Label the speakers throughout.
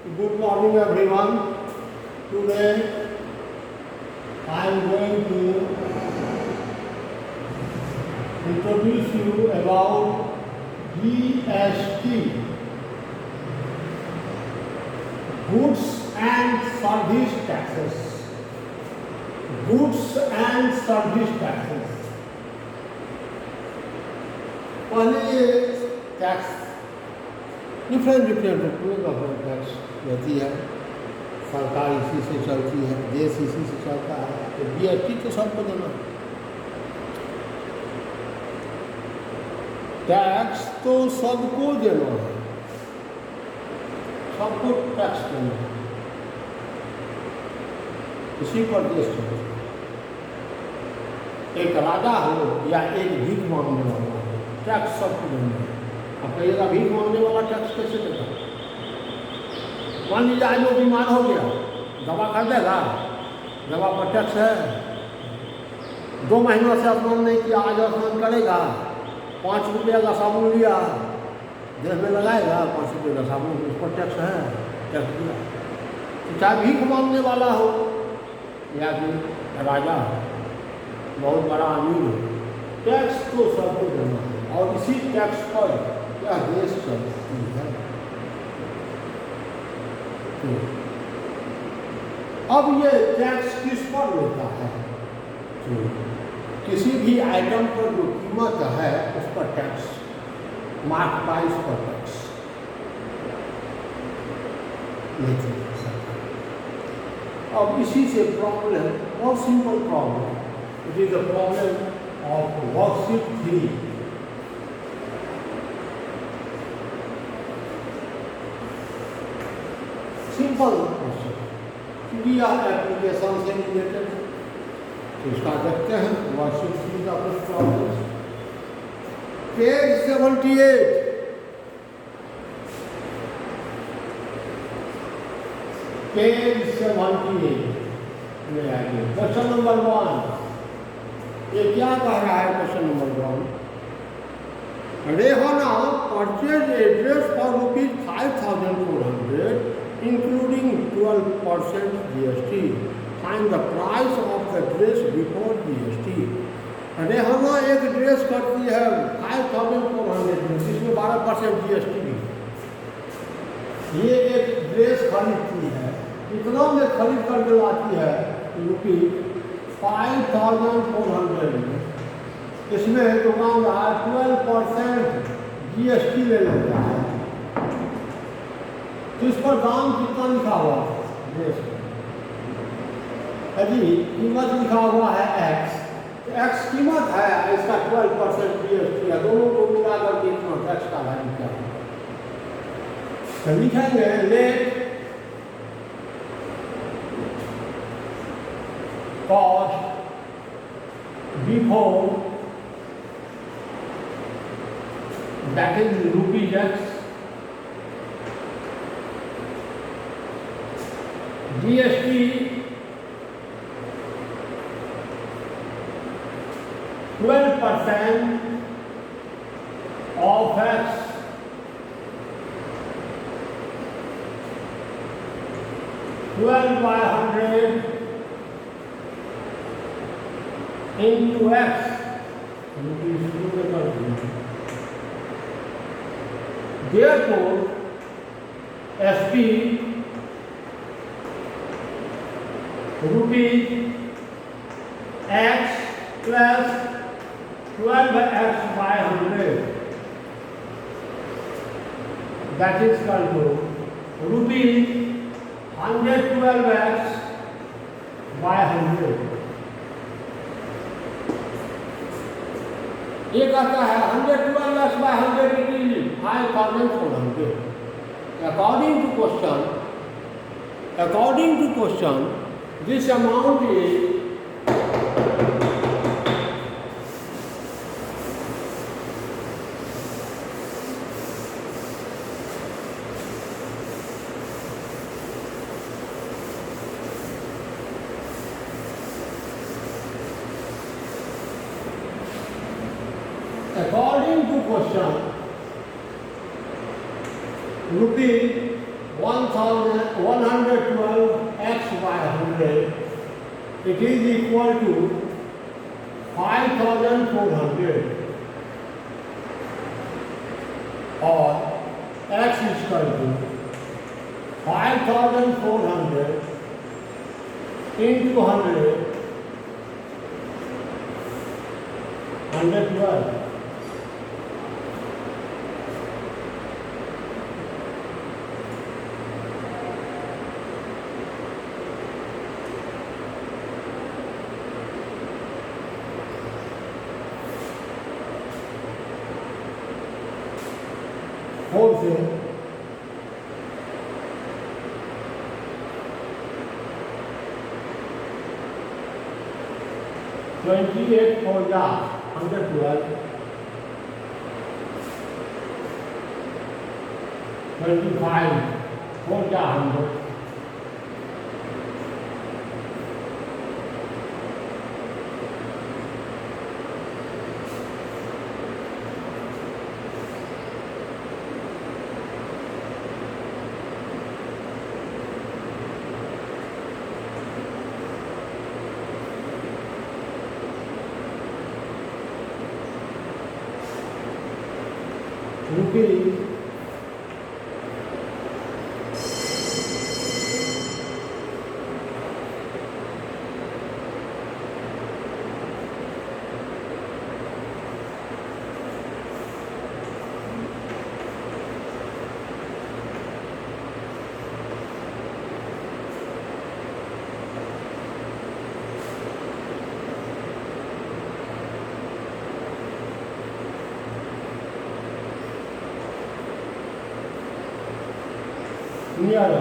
Speaker 1: Good morning everyone. Today I am going to introduce you about GST, Goods and Service Taxes. Goods and Service Taxes. पहले ये tax different रूपों का tax रहती है, सरकार इसी से चलती है, देश इसी से चलता है, तो जीएसटी तो सबको देना। टैक्स तो सबको देना है, सबको टैक्स देना है, इसी पर देश चलता है। एक राजा हो या एक भीख मांगने वाला हो, टैक्स सबको देना है। अब कहिएगा भीख मांगने वाला टैक्स कैसे देगा? मान लीजिए आज वो बीमार हो गया, दवा खरीदेगा, दवा पर टैक्स है। 2 महीनों से स्नान नहीं किया, आज स्नान करेगा, 5 रुपये का साबुन लिया, देह में लगाएगा, 5 रुपये का साबुन, उस पर टैक्स है, टैक्स दिया। तो चाहे भीख मांगने वाला हो या फिर राजा हो, बहुत बड़ा अमीर हो, टैक्स तो सबको देना है। और इसी टैक्स पर क्या देश चलती है। अब ये टैक्स किस पर लेता है? तो किसी भी आइटम पर जो कीमत है उस पर टैक्स, मार्क प्राइस पर टैक्स लेती है। अब इसी से प्रॉब्लम, बहुत simple problem, it is the problem of worksheet 3। Simple question, क्योंकि यह एप्लीकेशन से रिलेटेड है, तो इसका देखते हैं वर्कशीट 3 का कुछ प्रॉब्लम। पेज 78, पेज 78 में आइए। क्वेश्चन नंबर 1, ये क्या कह रहा है? Question number 1, Rehana purchase a dress for ₹5,400 including 12% GST. Find the price of the dress before GST. Rehana एक ड्रेस करती है 5,400 में, जिसमें 12% GST भी। ये एक ड्रेस खरीदती है, इतना में खरीद कर के लाती है ₹5,400 में, इसमें दुकानदार 12% GST ले लेता है। तो इस पर दाम कितना लिखा हुआ है? ड्रेस अजी कीमत लिखा हुआ है X, तो X कीमत है, इसका 12% GST है, दोनों को मिलाकर के इतना टैक्स का वैल्यू क्या है? तो लिखेंगे let cost before, that is ₹X, GST 12% of X, $12/100 into X, therefore SP ₹X plus 12x/100, that is equal to ₹112x/100। ये कहता है 112x/100 it is 5,400. According to question, this amount is According to question, ₹1,300 1112x/100, it is equal to 5400, or x is equal to 5400 into 100, 112. Four से 28 for the 112, 25 for the 100, rupees 第二个。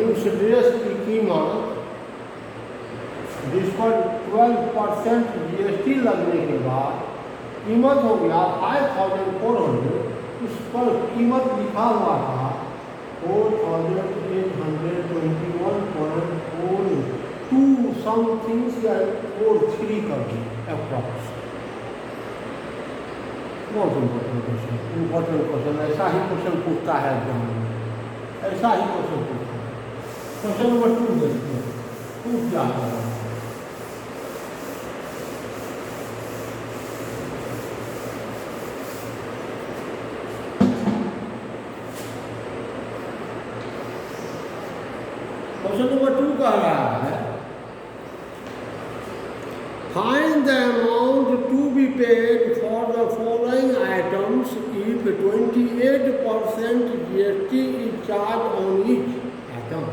Speaker 1: उस dress की कीमत जिस पर 12% GST लगने के बाद कीमत हो गया 5400, उस पर कीमत लिखा हुआ था 4821.42 समथिंग या 43 कर दी अप्रॉक्स। बहुत इम्पोर्टेंट क्वेश्चन, ऐसा ही क्वेश्चन पूछता है एग्जाम में, ऐसा ही क्वेश्चन पूछता है। क्वेश्चन नंबर 2 देखते हैं, 2 क्या है। क्वेश्चन नंबर 2 कह रहा है find the amount to be paid for the following items if 28% GST is charge on each item.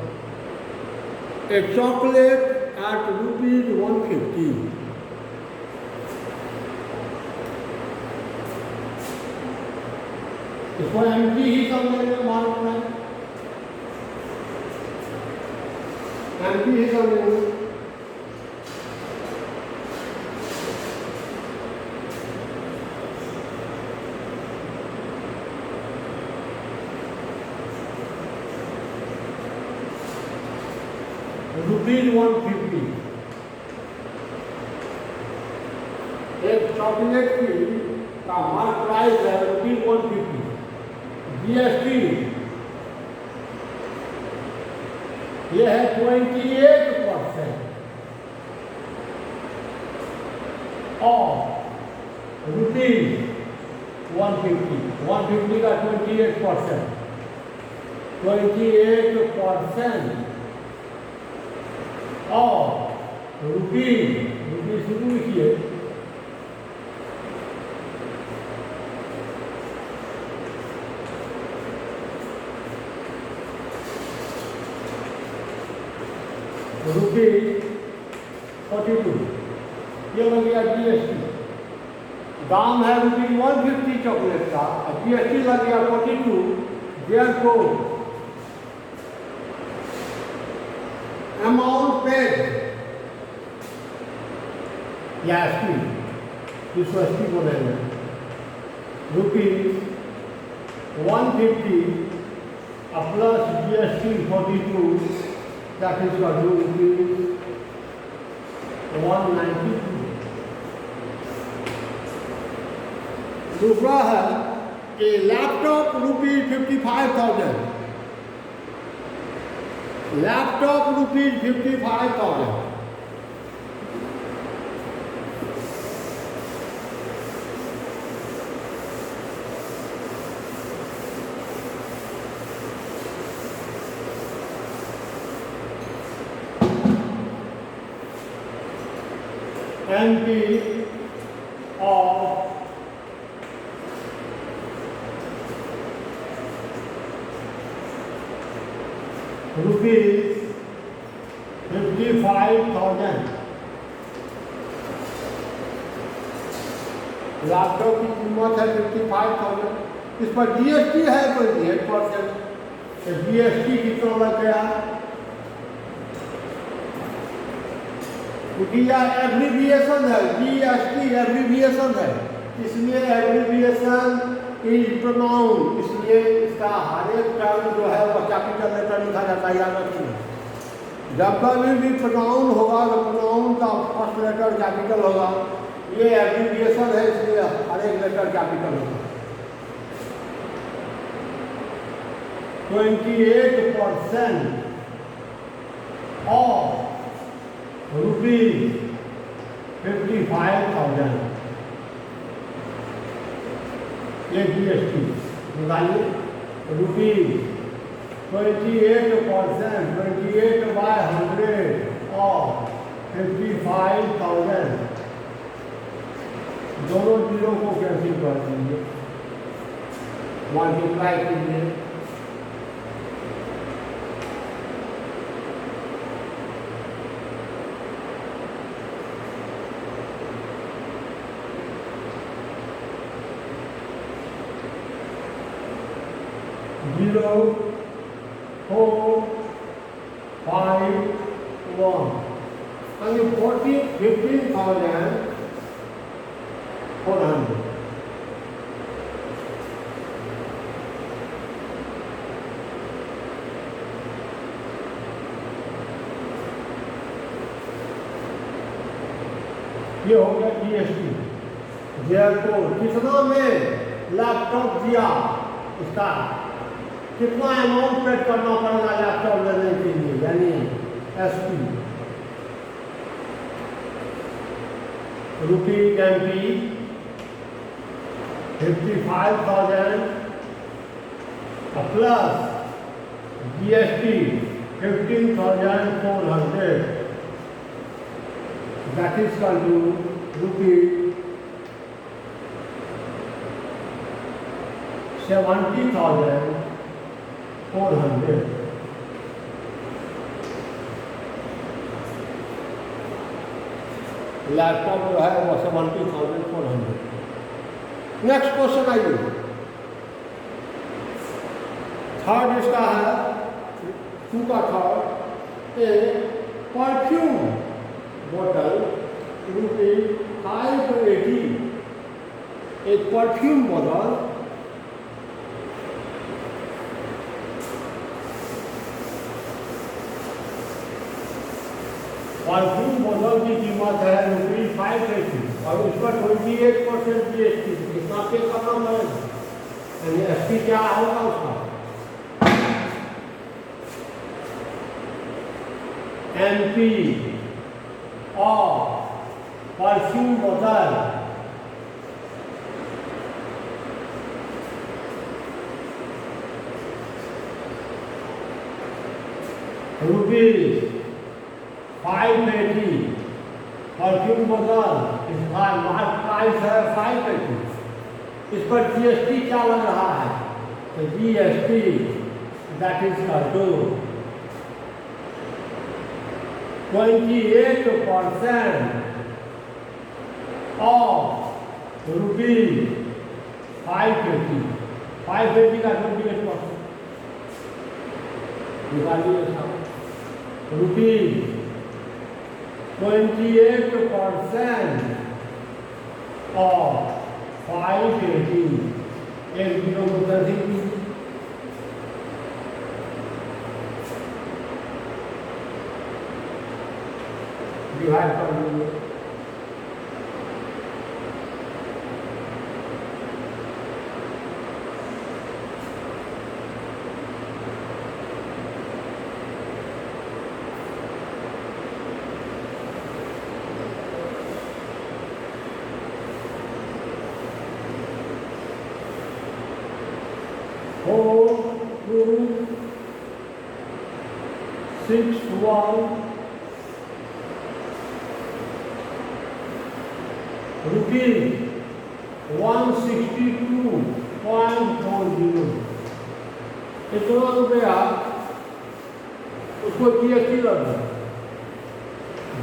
Speaker 1: A chocolate at ₹150, इसको एमटी ही समझेंगे, मालूम है एमटी ही समझेंगे। ₹150 एक चॉकलेट की का मार्क प्राइस है ₹150। GST ये है 28% और ₹150 का 28%, 28% और रुपी शुरू लिखिए ₹42, ये हो गया GST। दाम है ₹150 चॉकलेट का, GST लग गया 42, देयरफॉर amount paid या एसपी, इसको एसपी बोलेंगे, rupees 150 plus GST 42, that is equal to rupees 192। दूसरा है कि laptop rupees 55,000, laptop rupees 55,000, NP of rupees 55,000। Laptop की कीमत है 55,000, इस पर GST है 28%, तो GST कितना लग गया? क्योंकि यह एब्रीविएशन है, GST एब्रीविएशन है, इसलिए एब्रीविएशन इज प्रोनाउन, इसलिए इसका हर एक टर्म जो है वह कैपिटल लेटर लिखा जाता है, याद रखिए। जब कभी भी प्रोनाउन होगा तो प्रोनाउन का फर्स्ट लेटर कैपिटल होगा, ये एब्रीविएशन है इसलिए हर एक लेटर कैपिटल होगा। 28% ऑफ रुपीज 55,000, ये GST निकालिए। रुपीज 28%, 28/100 और 55,000, दोनों जीरो को कैंसिल कर दीजिए, मल्टीप्लाई कीजिए। Zero, 4, 5, 1, and 15,400। ये हो गया GST। को कितना में लैपटॉप दिया, इसका कितना अमाउंट पेड करना पड़ेगा लैपटॉप लेने के लिए, यानी SP. Rupees MP 55,000 plus GST 15,400, that is equal to rupees 70,400। Laptop जो है वो 70,400। नेक्स्ट क्वेश्चन आइए, थर्ड इसका है 2 का थर्ड। ए परफ्यूम बोतल रुपीज 580, एक परफ्यूम बोतल परफ्यूम बोतल की कीमत है रुपीज 580 और उस पर 28% GST, कितना पे करना पड़ेगा, यानी एसपी क्या होगा उसका? MP और परफ्यूम बोतल रुपीज 580, परफ्यूम बोतल इसका प्राइस है 580, इस पर GST क्या लग रहा है? तो GST that is equal to 28% of rupees 580, 580 का 28% निकालिए। rupees 28% of 580, 80 को 30 डिवाइड कर देंगे। Four, two, 6, 1 rupees 162.40, इतना रुपया उसको जीएसटी लग गया।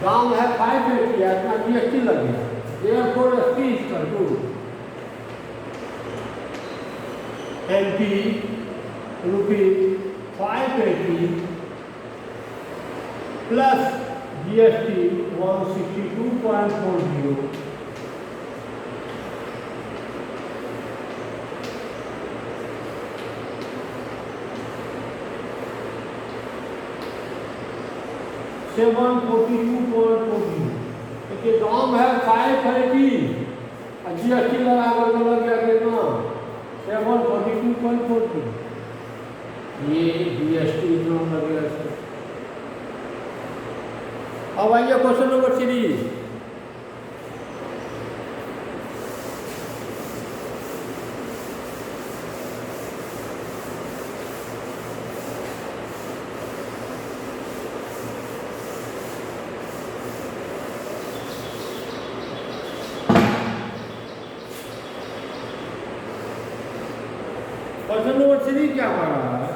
Speaker 1: दाम है 580, इतना जीएसटी लग गया। Therefore, ST is equal to NP rupees 580 plus GST 162.40 742.40। देखिए दाम है 580 और जीएसटी लगा कर लग गया कितना 742.40। ये जीएसटी दाम लग गया इसका। अब आइए क्वेश्चन नंबर 3। क्वेश्चन नंबर 3 क्या कर रहा है?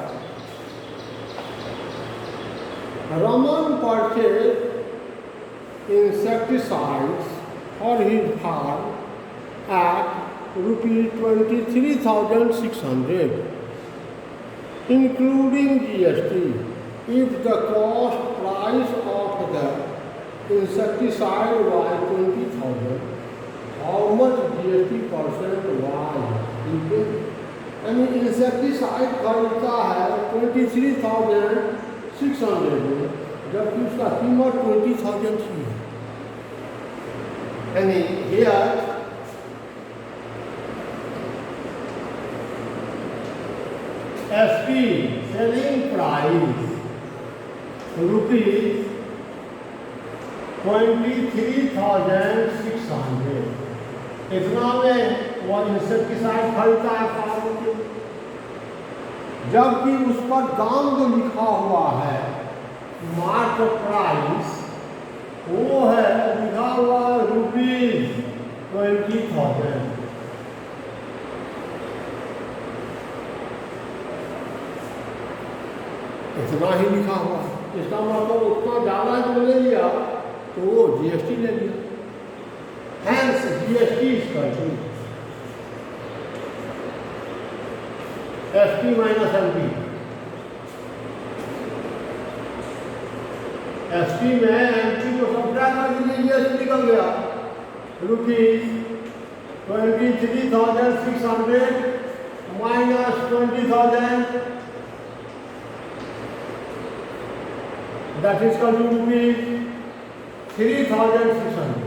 Speaker 1: Raman purchased insecticides for his farm at rupees 23,600, including GST. If the cost price of the insecticide was 20,000, how much GST percent was? यानी इंसेक्टिसाइड खरीदता है 23,600 में, जबकि उसका कीमत 20,000 थी। यानी here SP selling price rupees 23,600, इतना में वो इंसेक्टिसाइड खरीदता है फार्म के, जबकि उस पर दाम जो लिखा हुआ है मार्केट प्राइस वो है लिखा हुआ रुपीज 20,000। इतना ही लिखा हुआ, इसका मतलब उतना ज़्यादा जो ले लिया तो वो जीएसटी ले लिया। Hence, GST is equal to SP minus MP। SP में MP को सब्ट्रैक्ट कर दीजिए, GST निकल गया rupees 23,600 minus 20,000, that is equal to rupees 3,600।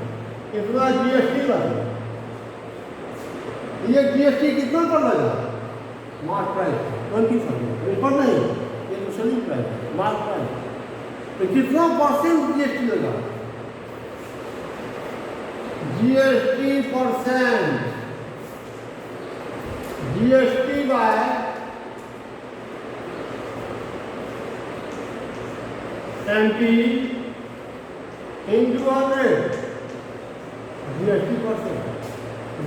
Speaker 1: इतना जीएसटी लगा। ये जीएसटी कितना पर लगा? मार्क प्राइस 20,000 पर नहीं, ये तो सेलिंग प्राइस मार्क प्राइस। तो कितना परसेंट जीएसटी लगा? GST percent, GST by MP into 100 GST percent.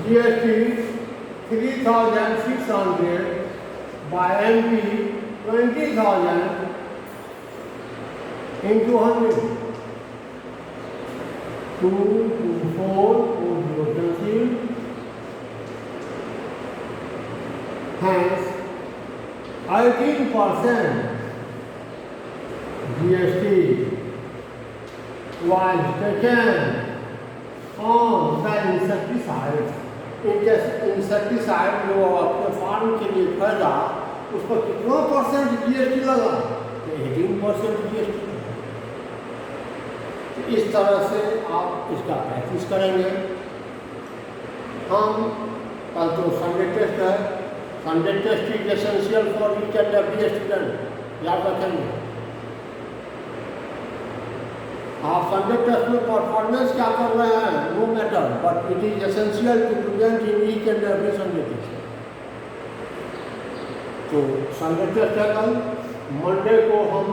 Speaker 1: GST 3,600 by MP 20,000 into 100, 2 to 4 cancel. Hence 18% GST was taken on the insecticide. Insecticide जो आपके फार्म के लिए खरीदा उस पर कितना % GST लगा? 18% GST लगा। तो इस तरह से आप इसका प्रैक्टिस करेंगे। हम कल तो संडे टेस्ट है, Sunday test is essential for each and every student, याद रखेंगे। आप संडे टेस्ट में परफॉर्मेंस क्या कर रहे हैं no matter, but it is essential to present in each and every Sunday test. तो संडे टेस्ट है कल। मंडे को हम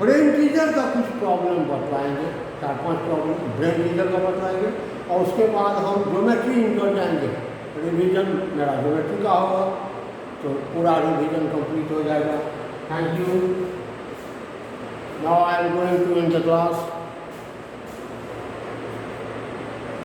Speaker 1: ब्रेन टीजर का कुछ प्रॉब्लम बतलाएंगे, 4-5 प्रॉब्लम ब्रेन टीजर का बतलाएंगे, और उसके बाद हम ज्योमेट्री इनकर जाएंगे। रिवीजन मेरा ज्योमेट्री का होगा, तो पूरा रिवीजन कंप्लीट हो जाएगा। Thank you. Now I am going to end the class.